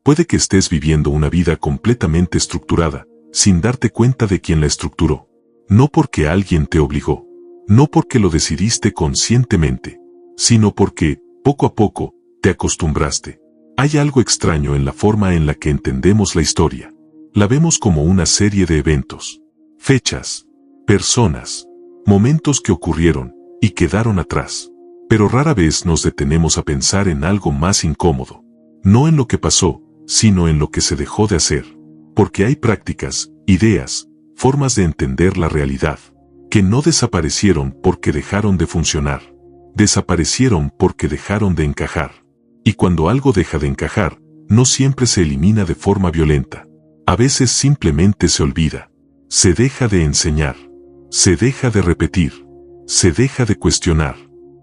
Puede que estés viviendo una vida completamente estructurada, sin darte cuenta de quién la estructuró. No porque alguien te obligó, no porque lo decidiste conscientemente, sino porque, poco a poco, te acostumbraste. Hay algo extraño en la forma en la que entendemos la historia. La vemos como una serie de eventos, fechas, personas, momentos que ocurrieron y quedaron atrás. Pero rara vez nos detenemos a pensar en algo más incómodo. No en lo que pasó, sino en lo que se dejó de hacer. Porque hay prácticas, ideas, formas de entender la realidad, que no desaparecieron porque dejaron de funcionar. Desaparecieron porque dejaron de encajar. Y cuando algo deja de encajar, no siempre se elimina de forma violenta. A veces simplemente se olvida. Se deja de enseñar. Se deja de repetir. Se deja de cuestionar.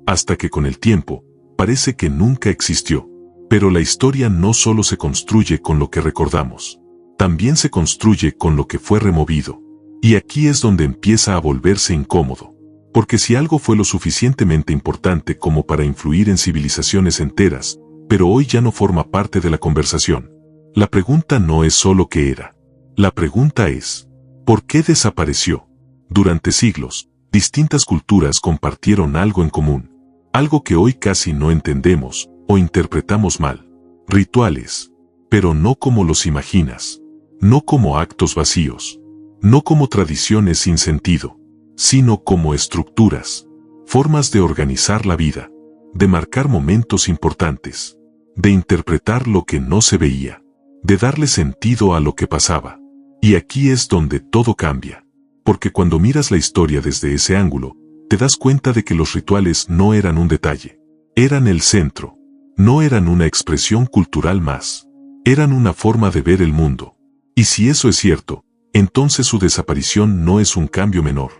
Hasta que con el tiempo, parece que nunca existió. Pero la historia no solo se construye con lo que recordamos. También se construye con lo que fue removido. Y aquí es donde empieza a volverse incómodo. Porque si algo fue lo suficientemente importante como para influir en civilizaciones enteras, pero hoy ya no forma parte de la conversación, la pregunta no es solo qué era. La pregunta es, ¿por qué desapareció? Durante siglos, distintas culturas compartieron algo en común. Algo que hoy casi no entendemos o interpretamos mal. Rituales. Pero no como los imaginas. No como actos vacíos. No como tradiciones sin sentido, sino como estructuras. Formas de organizar la vida. De marcar momentos importantes. De interpretar lo que no se veía. De darle sentido a lo que pasaba. Y aquí es donde todo cambia. Porque cuando miras la historia desde ese ángulo, te das cuenta de que los rituales no eran un detalle. Eran el centro. No eran una expresión cultural más. Eran una forma de ver el mundo. Y si eso es cierto, entonces su desaparición no es un cambio menor.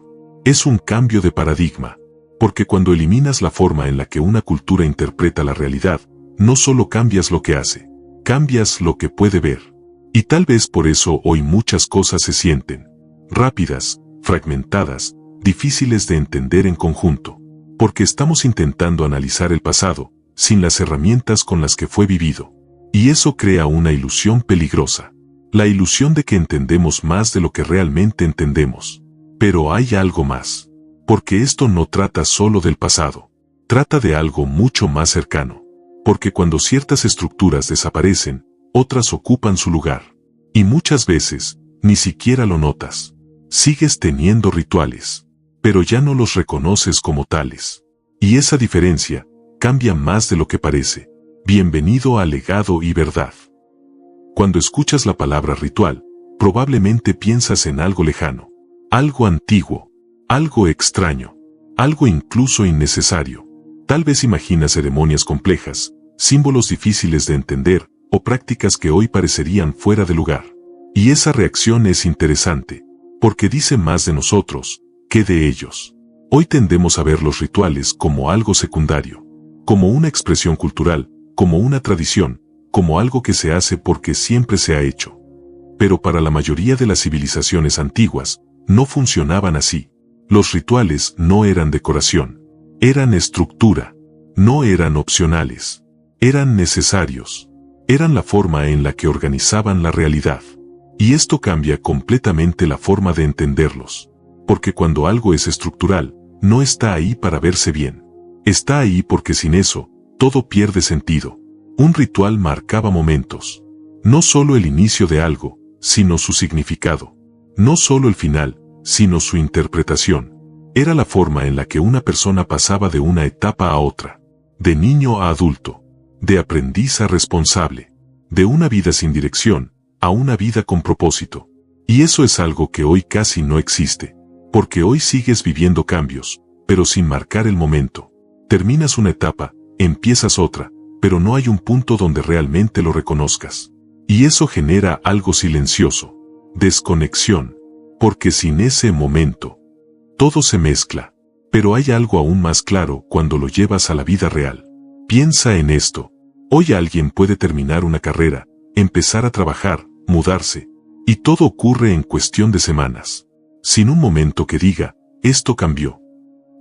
Es un cambio de paradigma. Porque cuando eliminas la forma en la que una cultura interpreta la realidad, no solo cambias lo que hace, cambias lo que puede ver. Y tal vez por eso hoy muchas cosas se sienten rápidas, fragmentadas, difíciles de entender en conjunto. Porque estamos intentando analizar el pasado, sin las herramientas con las que fue vivido. Y eso crea una ilusión peligrosa. La ilusión de que entendemos más de lo que realmente entendemos. Pero hay algo más. Porque esto no trata solo del pasado. Trata de algo mucho más cercano. Porque cuando ciertas estructuras desaparecen, otras ocupan su lugar. Y muchas veces, ni siquiera lo notas. Sigues teniendo rituales, pero ya no los reconoces como tales. Y esa diferencia cambia más de lo que parece. Bienvenido a legado y verdad. Cuando escuchas la palabra ritual, probablemente piensas en algo lejano, algo antiguo, algo extraño, algo incluso innecesario. Tal vez imaginas ceremonias complejas, símbolos difíciles de entender, o prácticas que hoy parecerían fuera de lugar. Y esa reacción es interesante, porque dice más de nosotros que de ellos. Hoy tendemos a ver los rituales como algo secundario, como una expresión cultural, como una tradición, como algo que se hace porque siempre se ha hecho. Pero para la mayoría de las civilizaciones antiguas, no funcionaban así. Los rituales no eran decoración, eran estructura, no eran opcionales, eran necesarios, eran la forma en la que organizaban la realidad. Y esto cambia completamente la forma de entenderlos. Porque cuando algo es estructural, no está ahí para verse bien. Está ahí porque sin eso, todo pierde sentido. Un ritual marcaba momentos. No solo el inicio de algo, sino su significado. No solo el final, sino su interpretación. Era la forma en la que una persona pasaba de una etapa a otra. De niño a adulto. De aprendiz a responsable. De una vida sin dirección a una vida con propósito. Y eso es algo que hoy casi no existe. Porque hoy sigues viviendo cambios, pero sin marcar el momento. Terminas una etapa, empiezas otra, pero no hay un punto donde realmente lo reconozcas. Y eso genera algo silencioso. Desconexión. Porque sin ese momento, todo se mezcla. Pero hay algo aún más claro cuando lo llevas a la vida real. Piensa en esto. Hoy alguien puede terminar una carrera, empezar a trabajar, mudarse, y todo ocurre en cuestión de semanas. Sin un momento que diga, esto cambió.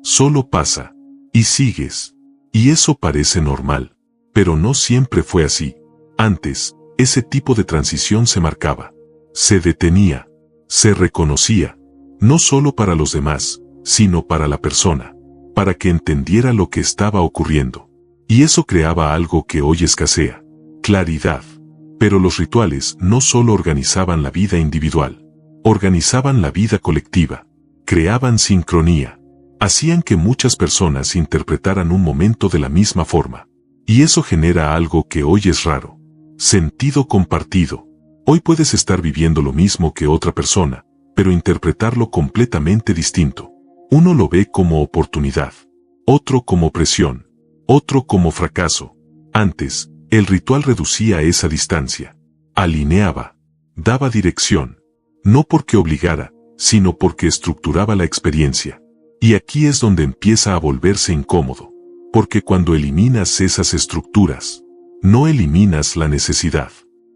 Solo pasa, y sigues. Y eso parece normal. Pero no siempre fue así. Antes, ese tipo de transición se marcaba, se detenía, se reconocía, no solo para los demás, sino para la persona, para que entendiera lo que estaba ocurriendo. Y eso creaba algo que hoy escasea: claridad. Pero los rituales no solo organizaban la vida individual, organizaban la vida colectiva, creaban sincronía, hacían que muchas personas interpretaran un momento de la misma forma. Y eso genera algo que hoy es raro: sentido compartido. Hoy puedes estar viviendo lo mismo que otra persona, pero interpretarlo completamente distinto. Uno lo ve como oportunidad, otro como presión, otro como fracaso. Antes, el ritual reducía esa distancia, alineaba, daba dirección, no porque obligara, sino porque estructuraba la experiencia. Y aquí es donde empieza a volverse incómodo, porque cuando eliminas esas estructuras, no eliminas la necesidad,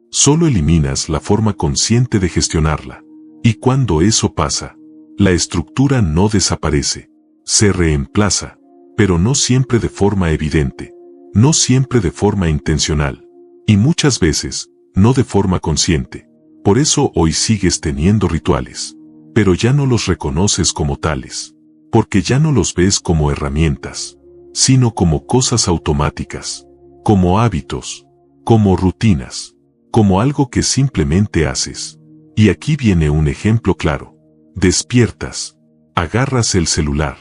solo eliminas la forma consciente de gestionarla. Y cuando eso pasa, la estructura no desaparece, se reemplaza, pero no siempre de forma evidente, no siempre de forma intencional, y muchas veces, no de forma consciente. Por eso hoy sigues teniendo rituales, pero ya no los reconoces como tales, porque ya no los ves como herramientas, sino como cosas automáticas, como hábitos, como rutinas, como algo que simplemente haces. Y aquí viene un ejemplo claro. Despiertas, agarras el celular,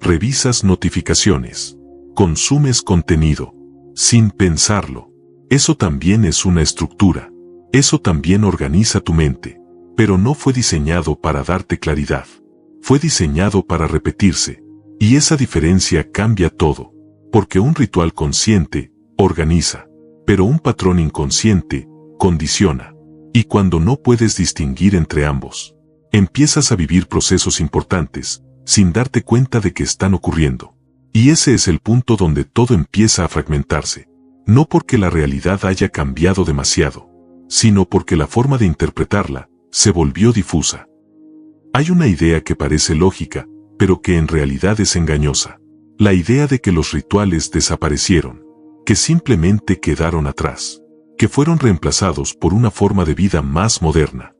revisas notificaciones, consumes contenido, sin pensarlo. Eso también es una estructura, eso también organiza tu mente, pero no fue diseñado para darte claridad, fue diseñado para repetirse, y esa diferencia cambia todo, porque un ritual consciente organiza, pero un patrón inconsciente condiciona. Y cuando no puedes distinguir entre ambos, empiezas a vivir procesos importantes, sin darte cuenta de que están ocurriendo. Y ese es el punto donde todo empieza a fragmentarse, no porque la realidad haya cambiado demasiado, sino porque la forma de interpretarla se volvió difusa. Hay una idea que parece lógica, pero que en realidad es engañosa. La idea de que los rituales desaparecieron, que simplemente quedaron atrás, que fueron reemplazados por una forma de vida más moderna,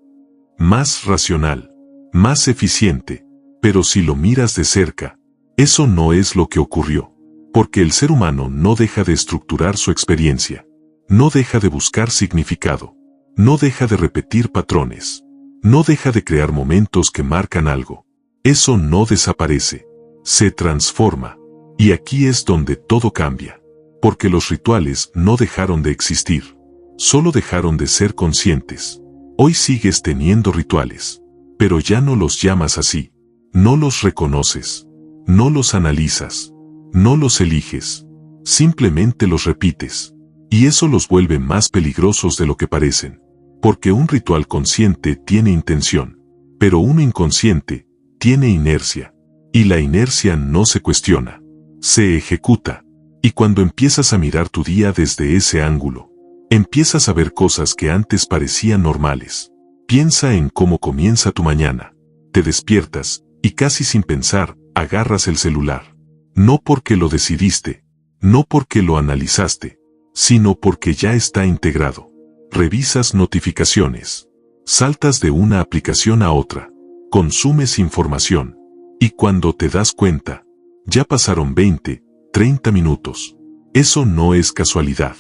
más racional, más eficiente. Pero si lo miras de cerca, eso no es lo que ocurrió, porque el ser humano no deja de estructurar su experiencia, no deja de buscar significado, no deja de repetir patrones, no deja de crear momentos que marcan algo. Eso no desaparece, se transforma. Y aquí es donde todo cambia, porque los rituales no dejaron de existir, solo dejaron de ser conscientes. Hoy sigues teniendo rituales, pero ya no los llamas así, no los reconoces, no los analizas, no los eliges, simplemente los repites. Y eso los vuelve más peligrosos de lo que parecen, porque un ritual consciente tiene intención, pero uno inconsciente tiene inercia, y la inercia no se cuestiona, se ejecuta. Y cuando empiezas a mirar tu día desde ese ángulo, empiezas a ver cosas que antes parecían normales. Piensa en cómo comienza tu mañana. Te despiertas, y casi sin pensar, agarras el celular. No porque lo decidiste, no porque lo analizaste, sino porque ya está integrado. Revisas notificaciones. Saltas de una aplicación a otra. Consumes información. Y cuando te das cuenta, ya pasaron 20, 30 minutos. Eso no es casualidad.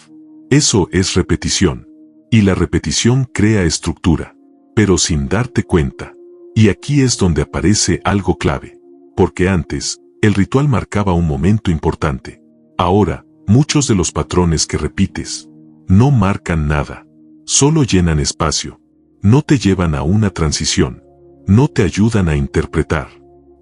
Eso es repetición. Y la repetición crea estructura, pero sin darte cuenta. Y aquí es donde aparece algo clave. Porque antes, el ritual marcaba un momento importante. Ahora, muchos de los patrones que repites no marcan nada. Solo llenan espacio. No te llevan a una transición. No te ayudan a interpretar.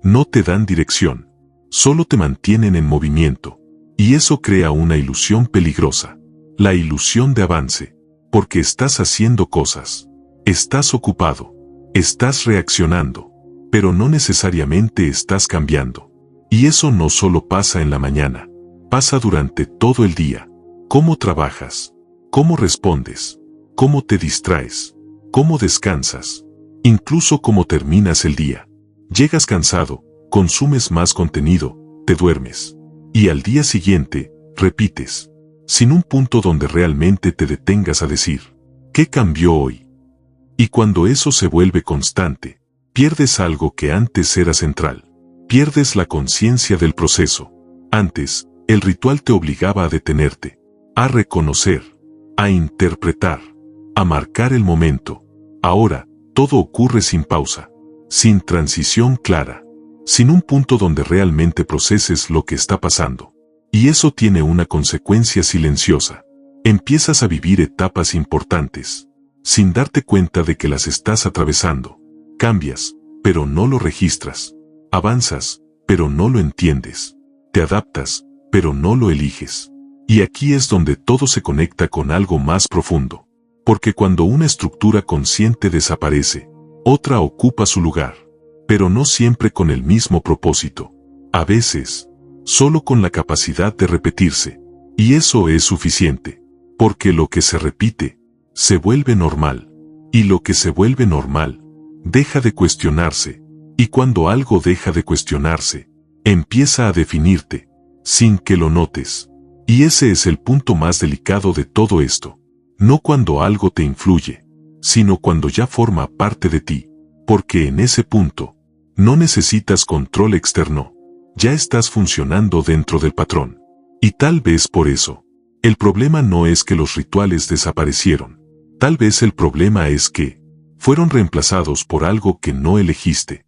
No te dan dirección. Solo te mantienen en movimiento. Y eso crea una ilusión peligrosa. La ilusión de avance. Porque estás haciendo cosas. Estás ocupado. Estás reaccionando. Pero no necesariamente estás cambiando. Y eso no solo pasa en la mañana. Pasa durante todo el día. ¿Cómo trabajas? ¿Cómo respondes? ¿Cómo te distraes? ¿Cómo descansas? Incluso cómo terminas el día. Llegas cansado, consumes más contenido, te duermes. Y al día siguiente, repites. Sin un punto donde realmente te detengas a decir, ¿Qué cambió hoy? Y cuando eso se vuelve constante, pierdes algo que antes era central. Pierdes la conciencia del proceso. Antes, el ritual te obligaba a detenerte, a reconocer, a interpretar, a marcar el momento. Ahora, todo ocurre sin pausa, sin transición clara, sin un punto donde realmente proceses lo que está pasando. Y eso tiene una consecuencia silenciosa. Empiezas a vivir etapas importantes, sin darte cuenta de que las estás atravesando. Cambias, pero no lo registras. Avanzas, pero no lo entiendes. Te adaptas, pero no lo eliges. Y aquí es donde todo se conecta con algo más profundo. Porque cuando una estructura consciente desaparece, otra ocupa su lugar. Pero no siempre con el mismo propósito. A veces, solo con la capacidad de repetirse. Y eso es suficiente. Porque lo que se repite, se vuelve normal. Y lo que se vuelve normal, deja de cuestionarse. Y cuando algo deja de cuestionarse, empieza a definirte, sin que lo notes. Y ese es el punto más delicado de todo esto. No cuando algo te influye, sino cuando ya forma parte de ti. Porque en ese punto, no necesitas control externo. Ya estás funcionando dentro del patrón. Y tal vez por eso, el problema no es que los rituales desaparecieron. Tal vez el problema es que fueron reemplazados por algo que no elegiste.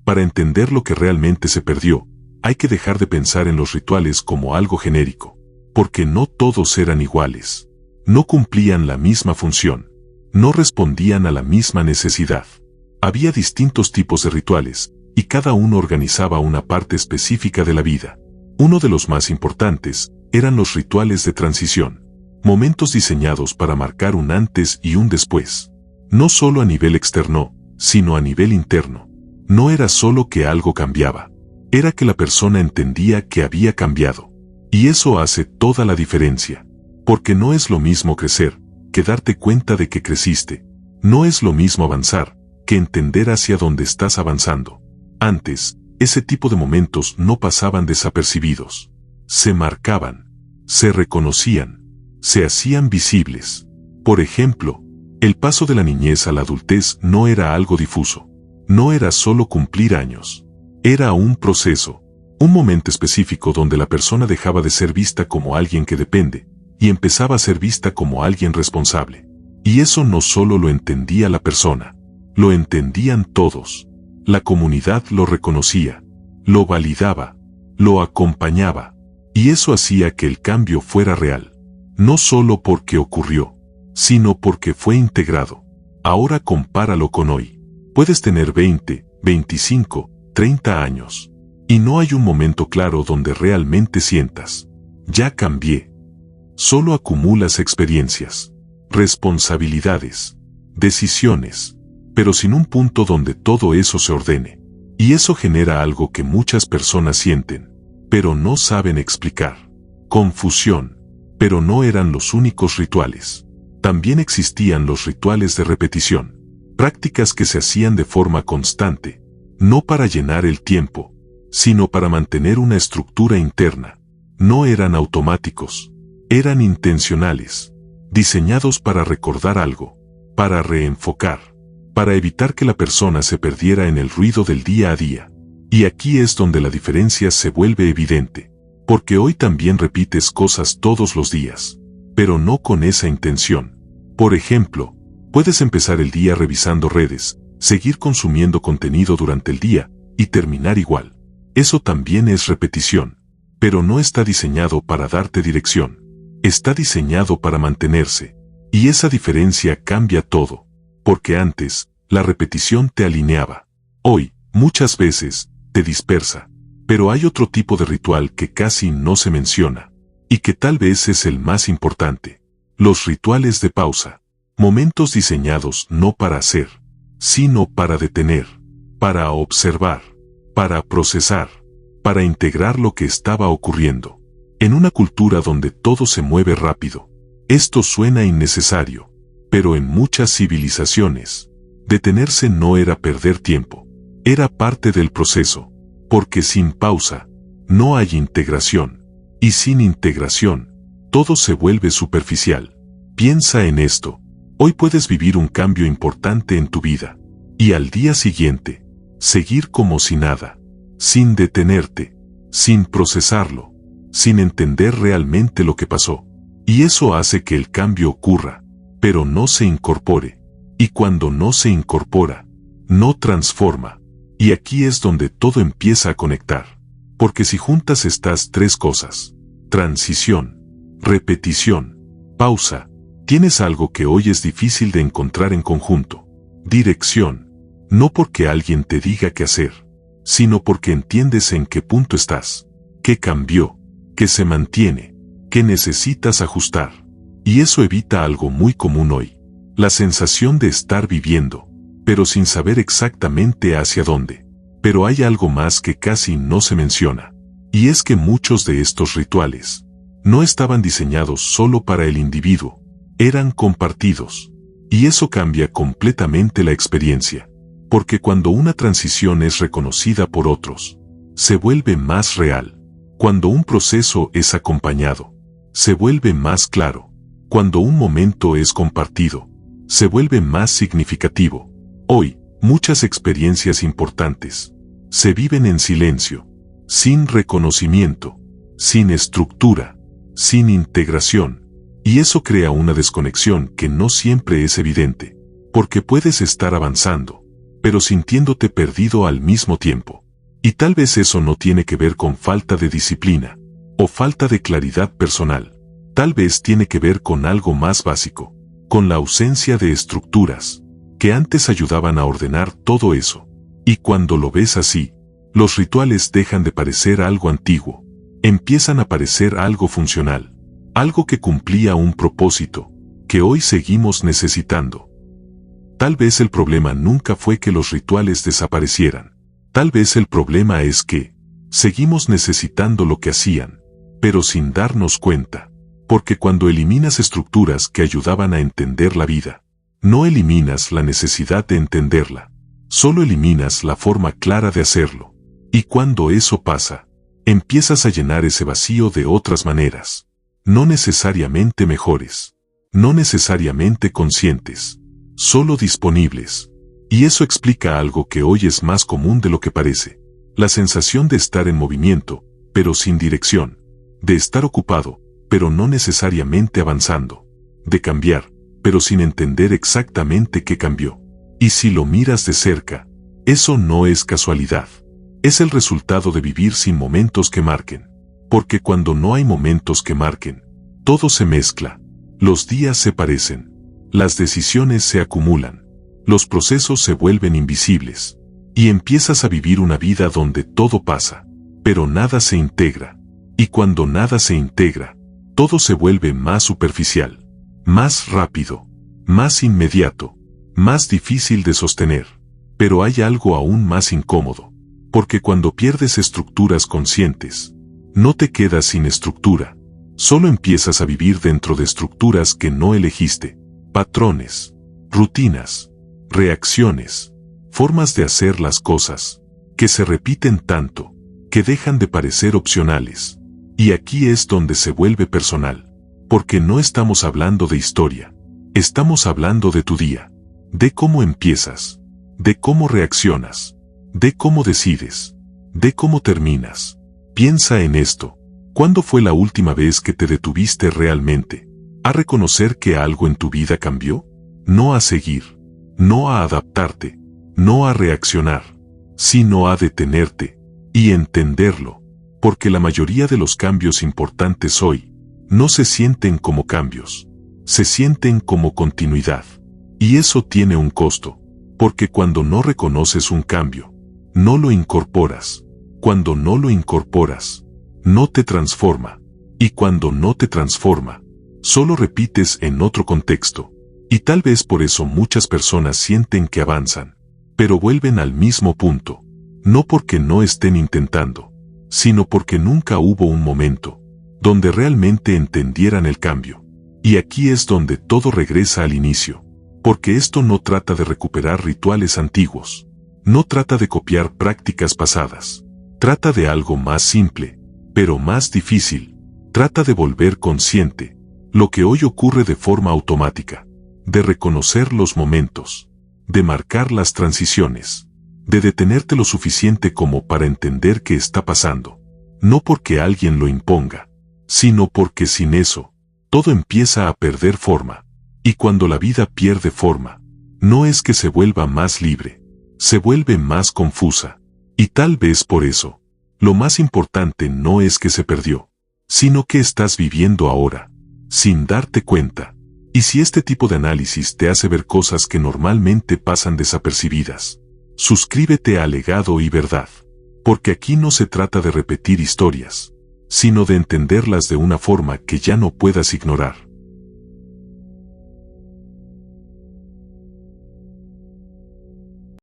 Para entender lo que realmente se perdió, hay que dejar de pensar en los rituales como algo genérico. Porque no todos eran iguales. No cumplían la misma función. No respondían a la misma necesidad. Había distintos tipos de rituales, y cada uno organizaba una parte específica de la vida. Uno de los más importantes eran los rituales de transición. Momentos diseñados para marcar un antes y un después. No solo a nivel externo, sino a nivel interno. No era solo que algo cambiaba. Era que la persona entendía que había cambiado. Y eso hace toda la diferencia. Porque no es lo mismo crecer, que darte cuenta de que creciste. No es lo mismo avanzar, que entender hacia dónde estás avanzando. Antes, ese tipo de momentos no pasaban desapercibidos. Se marcaban, se reconocían, se hacían visibles. Por ejemplo, el paso de la niñez a la adultez no era algo difuso. No era solo cumplir años. Era un proceso. Un momento específico donde la persona dejaba de ser vista como alguien que depende, y empezaba a ser vista como alguien responsable. Y eso no solo lo entendía la persona, lo entendían todos. La comunidad lo reconocía, lo validaba, lo acompañaba. Y eso hacía que el cambio fuera real. No solo porque ocurrió, sino porque fue integrado. Ahora compáralo con hoy. Puedes tener 20, 25, 30 años. Y no hay un momento claro donde realmente sientas: ya cambié. Solo acumulas experiencias, responsabilidades, decisiones, pero sin un punto donde todo eso se ordene. Y eso genera algo que muchas personas sienten, pero no saben explicar. Confusión. Pero no eran los únicos rituales. También existían los rituales de repetición. Prácticas que se hacían de forma constante, no para llenar el tiempo, sino para mantener una estructura interna. No eran automáticos, eran intencionales, diseñados para recordar algo, para reenfocar, para evitar que la persona se perdiera en el ruido del día a día. Y aquí es donde la diferencia se vuelve evidente, porque hoy también repites cosas todos los días, pero no con esa intención. Por ejemplo, puedes empezar el día revisando redes, seguir consumiendo contenido durante el día, y terminar igual. Eso también es repetición, pero no está diseñado para darte dirección. Está diseñado para mantenerse, y esa diferencia cambia todo, porque antes, la repetición te alineaba. Hoy, muchas veces, te dispersa. Pero hay otro tipo de ritual que casi no se menciona, y que tal vez es el más importante. Los rituales de pausa. Momentos diseñados no para hacer, sino para detener, para observar, para procesar, para integrar lo que estaba ocurriendo. En una cultura donde todo se mueve rápido, esto suena innecesario, pero en muchas civilizaciones, detenerse no era perder tiempo, era parte del proceso, porque sin pausa, no hay integración, y sin integración, todo se vuelve superficial. Piensa en esto. Hoy puedes vivir un cambio importante en tu vida. Y al día siguiente, seguir como si nada, sin detenerte, sin procesarlo, sin entender realmente lo que pasó. Y eso hace que el cambio ocurra, pero no se incorpore. Y cuando no se incorpora, no transforma. Y aquí es donde todo empieza a conectar. Porque si juntas estas tres cosas, transición, repetición, pausa, tienes algo que hoy es difícil de encontrar en conjunto. Dirección, no porque alguien te diga qué hacer, sino porque entiendes en qué punto estás, qué cambió, qué se mantiene, qué necesitas ajustar. Y eso evita algo muy común hoy, la sensación de estar viviendo, pero sin saber exactamente hacia dónde. Pero hay algo más que casi no se menciona, y es que muchos de estos rituales no estaban diseñados solo para el individuo, eran compartidos. Y eso cambia completamente la experiencia, porque cuando una transición es reconocida por otros, se vuelve más real. Cuando un proceso es acompañado, se vuelve más claro. Cuando un momento es compartido, se vuelve más significativo. Hoy, muchas experiencias importantes se viven en silencio, sin reconocimiento, sin estructura, sin integración. Y eso crea una desconexión que no siempre es evidente, porque puedes estar avanzando, pero sintiéndote perdido al mismo tiempo. Y tal vez eso no tiene que ver con falta de disciplina, o falta de claridad personal. Tal vez tiene que ver con algo más básico, con la ausencia de estructuras, que antes ayudaban a ordenar todo eso. Y cuando lo ves así, los rituales dejan de parecer algo antiguo, empiezan a parecer algo funcional, algo que cumplía un propósito, que hoy seguimos necesitando. Tal vez el problema nunca fue que los rituales desaparecieran, tal vez el problema es que seguimos necesitando lo que hacían, pero sin darnos cuenta, porque cuando eliminas estructuras que ayudaban a entender la vida, no eliminas la necesidad de entenderla, solo eliminas la forma clara de hacerlo. Y cuando eso pasa, empiezas a llenar ese vacío de otras maneras, no necesariamente mejores, no necesariamente conscientes, solo disponibles. Y eso explica algo que hoy es más común de lo que parece, la sensación de estar en movimiento, pero sin dirección, de estar ocupado, pero no necesariamente avanzando, de cambiar, pero sin entender exactamente qué cambió. Y si lo miras de cerca, eso no es casualidad. Es el resultado de vivir sin momentos que marquen. Porque cuando no hay momentos que marquen, todo se mezcla, los días se parecen, las decisiones se acumulan, los procesos se vuelven invisibles, y empiezas a vivir una vida donde todo pasa, pero nada se integra. Y cuando nada se integra, todo se vuelve más superficial, más rápido, más inmediato, más difícil de sostener. Pero hay algo aún más incómodo, porque cuando pierdes estructuras conscientes, no te quedas sin estructura, solo empiezas a vivir dentro de estructuras que no elegiste, patrones, rutinas, reacciones, formas de hacer las cosas, que se repiten tanto, que dejan de parecer opcionales. Y aquí es donde se vuelve personal, porque no estamos hablando de historia, estamos hablando de tu día, de cómo empiezas, de cómo reaccionas, de cómo decides, de cómo terminas. Piensa en esto. ¿Cuándo fue la última vez que te detuviste realmente a reconocer que algo en tu vida cambió? No a seguir, no a adaptarte, no a reaccionar, sino a detenerte y entenderlo. Porque la mayoría de los cambios importantes hoy no se sienten como cambios, se sienten como continuidad. Y eso tiene un costo, porque cuando no reconoces un cambio, no lo incorporas. Cuando no lo incorporas, no te transforma. Y cuando no te transforma, solo repites en otro contexto. Y tal vez por eso muchas personas sienten que avanzan, pero vuelven al mismo punto. No porque no estén intentando, sino porque nunca hubo un momento donde realmente entendieran el cambio. Y aquí es donde todo regresa al inicio. Porque esto no trata de recuperar rituales antiguos. No trata de copiar prácticas pasadas. Trata de algo más simple, pero más difícil. Trata de volver consciente lo que hoy ocurre de forma automática. de reconocer los momentos, de marcar las transiciones, de detenerte lo suficiente como para entender qué está pasando, no porque alguien lo imponga, sino porque sin eso, todo empieza a perder forma, y cuando la vida pierde forma, no es que se vuelva más libre, se vuelve más confusa, y tal vez por eso, lo más importante no es que se perdió, sino que estás viviendo ahora, sin darte cuenta. Y si este tipo de análisis te hace ver cosas que normalmente pasan desapercibidas, suscríbete a Legado y Verdad, porque aquí no se trata de repetir historias, sino de entenderlas de una forma que ya no puedas ignorar.